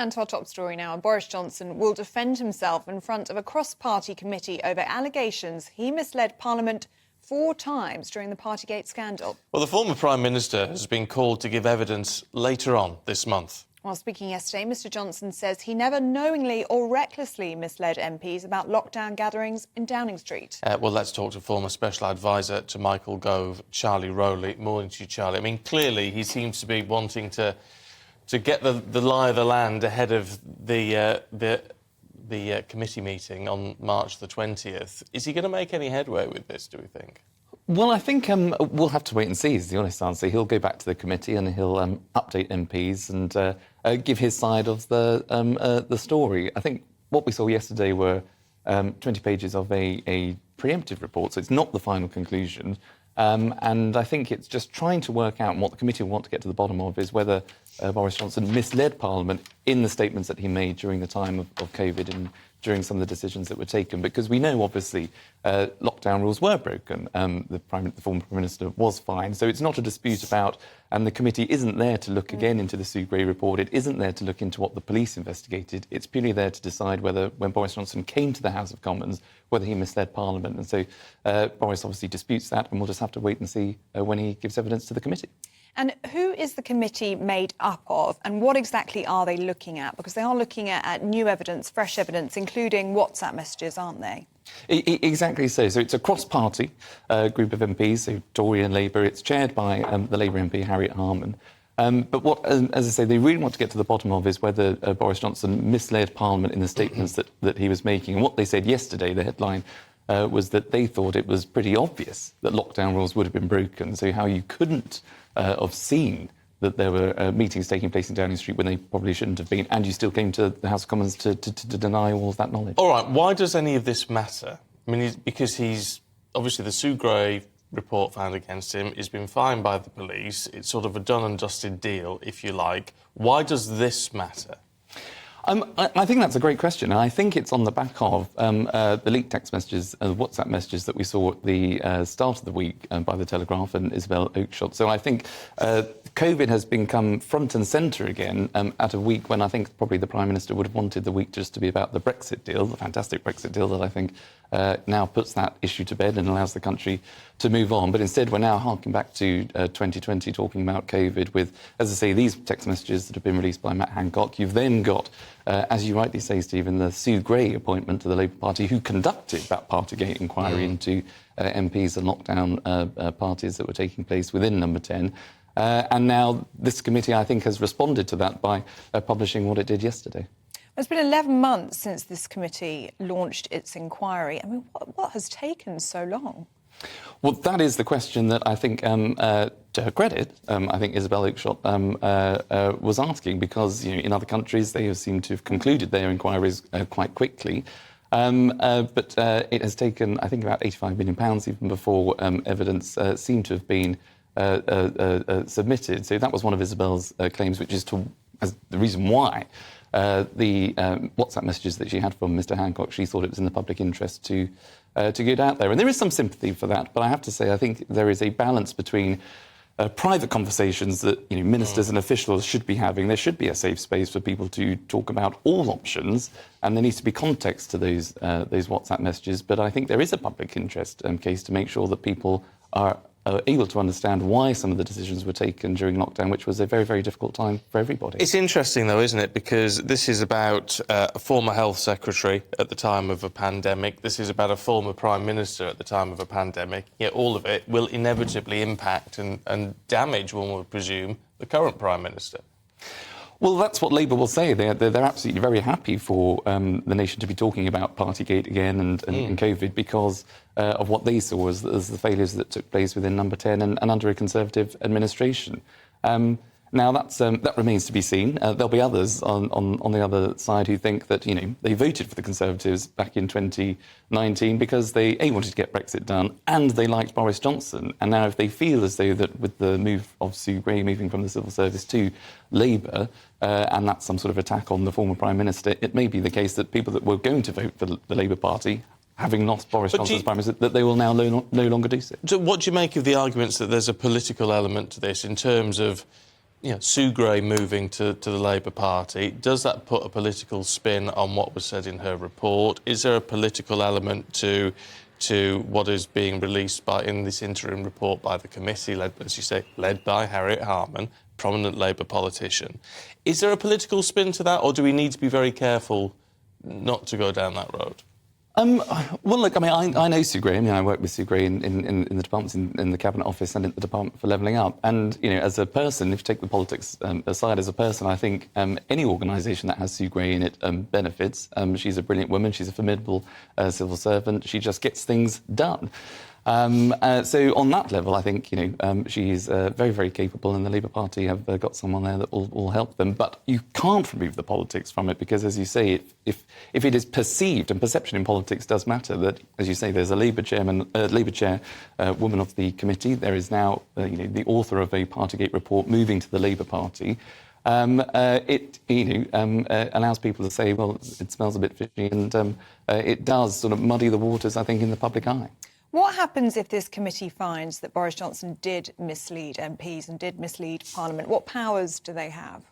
And to our top story now, Boris Johnson will defend himself in front of a cross-party committee over allegations he misled Parliament 4 times during the Partygate scandal. Well, the former Prime Minister has been called to give evidence later on this month. While speaking yesterday, Mr Johnson says he never knowingly or recklessly misled MPs about lockdown gatherings in Downing Street. Well, let's talk to former Special Advisor to Michael Gove Charlie Rowley. Morning to you, Charlie. I mean, clearly he seems to be wanting to get the lie of the land ahead of the committee meeting on March the 20th. Is he going to make any headway with this, do we think? Well, I think we'll have to wait and see, is the honest answer. He'll go back to the committee and he'll update MPs and give his side of the story. I think what we saw yesterday were 20 pages of a preemptive report, so it's not the final conclusion. And I think it's just trying to work out, and what the committee will want to get to the bottom of is whether Boris Johnson misled Parliament in the statements that he made during the time of COVID and during some of the decisions that were taken. Because we know, obviously, lockdown rules were broken. The former Prime Minister was fined. So it's not a dispute about, and the committee isn't there to look again into the Sue Gray report. It isn't there to look into what the police investigated. It's purely there to decide whether, when Boris Johnson came to the House of Commons, whether he misled Parliament. And so Boris obviously disputes that, and we'll just have to wait and see when he gives evidence to the committee. And who is the committee made up of, and what exactly are they looking at? Because they are looking at new evidence, fresh evidence, including WhatsApp messages, aren't they? Exactly so. So it's a cross-party group of MPs, so Tory and Labour. It's chaired by the Labour MP, Harriet Harman. But what, as I say, they really want to get to the bottom of is whether Boris Johnson misled Parliament in the statements that he was making. And what they said yesterday, the headline, was that they thought it was pretty obvious that lockdown rules would have been broken. So how you couldn't have seen that there were meetings taking place in Downing Street when they probably shouldn't have been, and you still came to the House of Commons to deny all of that knowledge. All right, why does any of this matter? I mean, because he's obviously, the Sue Gray report found against him, he's been fined by the police. It's sort of a done and dusted deal, if you like. Why does this matter? I think that's a great question, and I think it's on the back of the leaked text messages, WhatsApp messages that we saw at the start of the week by the Telegraph and Isabel Oakeshott. So I think COVID has become front and centre again at a week when I think probably the Prime Minister would have wanted the week just to be about the Brexit deal, the fantastic Brexit deal that I think now puts that issue to bed and allows the country to move on. But instead, we're now harking back to 2020, talking about COVID with, as I say, these text messages that have been released by Matt Hancock. You've then got, as you rightly say, Stephen, the Sue Gray appointment to the Labour Party, who conducted that Partygate inquiry into MPs and lockdown parties that were taking place within Number 10. And now this committee, I think, has responded to that by publishing what it did yesterday. It's been 11 months since this committee launched its inquiry. I mean, what has taken so long? Well, that is the question that I think, to her credit, I think Isabel Oakeshott was asking, because in other countries they seem to have concluded their inquiries quite quickly. But it has taken, I think, about £85 million even before evidence seemed to have been submitted. So that was one of Isabel's claims, which is as the reason why the WhatsApp messages that she had from Mr Hancock, she thought it was in the public interest to get out there. And there is some sympathy for that, but I have to say I think there is a balance between private conversations that ministers and officials should be having. There should be a safe space for people to talk about all options, and there needs to be context to those WhatsApp messages. But I think there is a public interest case to make sure that people are able to understand why some of the decisions were taken during lockdown, which was a very, very difficult time for everybody. It's interesting, though, isn't it? Because this is about a former health secretary at the time of a pandemic. This is about a former prime minister at the time of a pandemic. Yet all of it will inevitably impact and damage, one would presume, the current prime minister. Well, that's what Labour will say. They're absolutely very happy for the nation to be talking about Partygate again and COVID because of what they saw as the failures that took place within Number 10 and under a Conservative administration. Now, that remains to be seen. There'll be others on the other side who think that, they voted for the Conservatives back in 2019 because they, A, wanted to get Brexit done and they liked Boris Johnson. And now if they feel as though that with the move of Sue Gray moving from the civil service to Labour, and that's some sort of attack on the former Prime Minister, it may be the case that people that were going to vote for the Labour Party, having lost Boris Johnson as Prime Minister, that they will now no longer do so. So what do you make of the arguments that there's a political element to this in terms of Sue Gray moving to the Labour Party, does that put a political spin on what was said in her report? Is there a political element to what is being released in this interim report by the committee, led by Harriet Harman, prominent Labour politician? Is there a political spin to that, or do we need to be very careful not to go down that road? Well, look, I mean, I know Sue Gray. I mean, I work with Sue Gray in the departments, in the Cabinet Office and in the Department for Levelling Up. And, as a person, if you take the politics aside, as a person, I think any organisation that has Sue Gray in it benefits. She's a brilliant woman. She's a formidable civil servant. She just gets things done. So on that level, I think, she's very, very capable, and the Labour Party have got someone there that will help them. But you can't remove the politics from it because, as you say, if it is perceived, and perception in politics does matter, that, as you say, there's a Labour chair, woman of the committee. There is now, the author of a Partygate report moving to the Labour Party. It allows people to say, well, it smells a bit fishy, and it does sort of muddy the waters, I think, in the public eye. What happens if this committee finds that Boris Johnson did mislead MPs and did mislead Parliament? What powers do they have?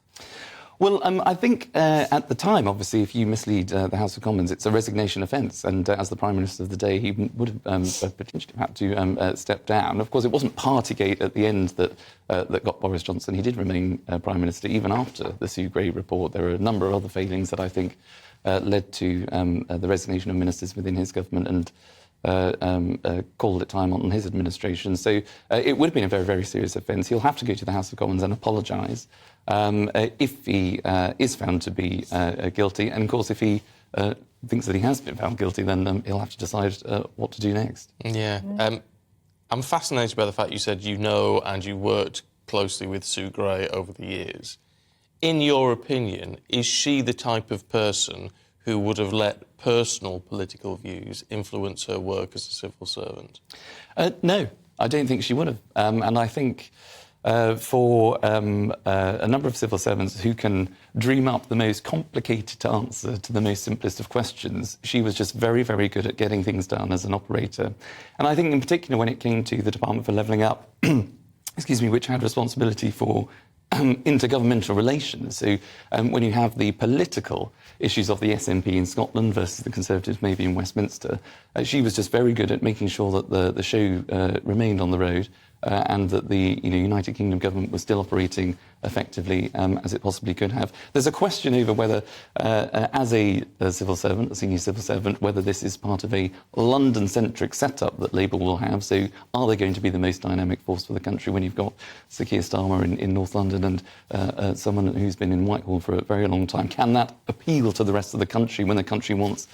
Well, I think at the time, obviously, if you mislead the House of Commons, it's a resignation offence. And as the Prime Minister of the day, he would have potentially had to step down. Of course, it wasn't Partygate at the end that got Boris Johnson. He did remain Prime Minister even after the Sue Gray report. There are a number of other failings that I think led to the resignation of ministers within his government and called it time on his administration. So it would have been a very, very serious offence. He'll have to go to the House of Commons and apologise if he is found to be guilty. And, of course, if he thinks that he has been found guilty, then he'll have to decide what to do next. Yeah. I'm fascinated by the fact you said and you worked closely with Sue Gray over the years. In your opinion, is she the type of person who would have let personal political views influence her work as a civil servant? No, I don't think she would have. And I think for a number of civil servants who can dream up the most complicated answer to the most simplest of questions, she was just very, very good at getting things done as an operator. And I think in particular when it came to the Department for Levelling Up, which had responsibility for intergovernmental relations. So when you have the political issues of the SNP in Scotland versus the Conservatives maybe in Westminster, she was just very good at making sure that the show remained on the road and that the United Kingdom government was still operating effectively as it possibly could have. There's a question over whether, as a civil servant, a senior civil servant, whether this is part of a London-centric setup that Labour will have. So are they going to be the most dynamic force for the country when you've got Sir Keir Starmer in North London and someone who's been in Whitehall for a very long time? Can that appeal to the rest of the country when the country wants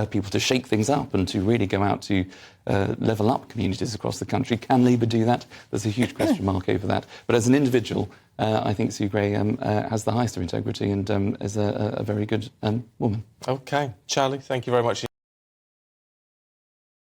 people to shake things up and to really go out to level up communities across the country? Can Labour do that? There's a huge question mark over that. But as an individual, I think Sue Gray has the highest of integrity and is a very good woman. OK. Charlie, thank you very much.